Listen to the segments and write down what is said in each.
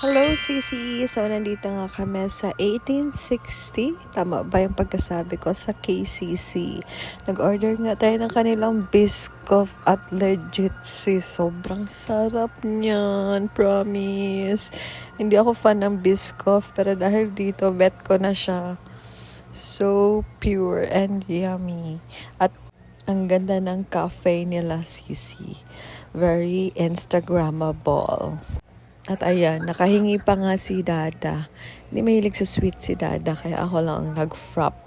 Hello, Sisi! So, nandito nga kami sa 1860. Tama ba yung pagkasabi ko? Sa KCC. Nag-order nga tayo ng kanilang Biscoff at legit sis. Sobrang sarap niyan. Promise. Hindi ako fan ng Biscoff, pero dahil dito, bet ko na siya. So pure and yummy. At ang ganda ng cafe nila, Sisi. Very Instagrammable. At ayan, nakahingi pa nga si Dada. Hindi mahilig sa sweet si Dada, kaya ako lang ang nag-frap.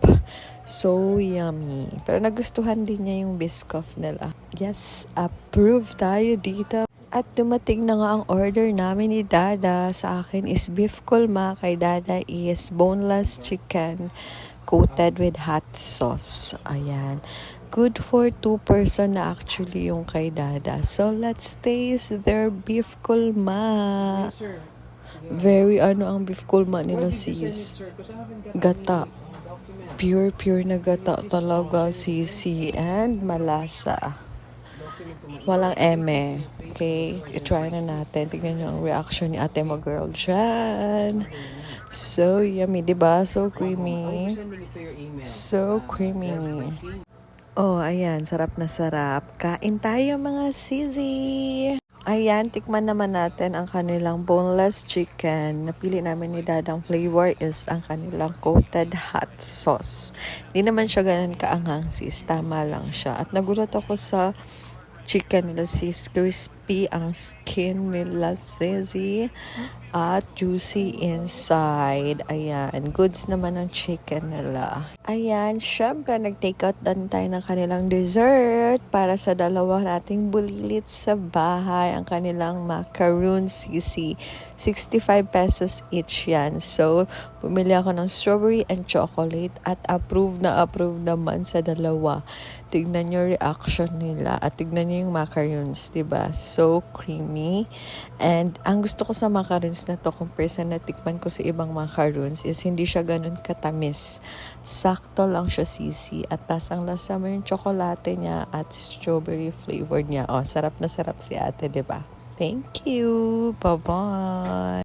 So yummy. Pero nagustuhan din niya yung Biscoff nila. Yes, approve tayo dito. At dumating na nga ang order namin ni Dada. Sa akin is beef kulma, kay Dada is boneless chicken coated with hot sauce. Ayan. Good for 2 person na actually yung kay Dada. So, let's taste their beef kulma. Yes, sir. Very ang beef kulma nila, sis. Gata. Pure na gata talaga, sisi. And malasa. Walang eme. Okay? I-try na natin. Tignan nyo ang reaction ni ate mo girl dyan. So yummy, diba? So creamy. So creamy. Oh, ayan. Sarap na sarap. Kain tayo mga sisi. Ayan, tikman naman natin ang kanilang boneless chicken. Napili namin ni Dadang flavor is ang kanilang coated hot sauce. Hindi naman siya ganun kaanghang sis. Tama lang siya. At nagulat ako sa chicken nila sis. Crispy ang skin nila sisi. At juicy inside. Ayan. Goods naman ang chicken nila. Ayan. Syempre, nag-take out din tayo ng kanilang dessert para sa dalawa nating bulilit sa bahay. Ang kanilang macaroon sisi. 65 pesos each yan. So, bumili ako ng strawberry and chocolate at approve naman sa dalawa. Tignan nyo reaction nila at tignan nyo yung macaroons, diba? So creamy. And ang gusto ko sa macaroons na to compare sa natikman ko sa ibang macaroons is hindi siya ganun katamis. Sakto lang siya sisi at tasang lasa mo yung tsokolate niya at strawberry flavor niya. Oh, sarap na sarap si ate, diba? Thank you! Bye-bye!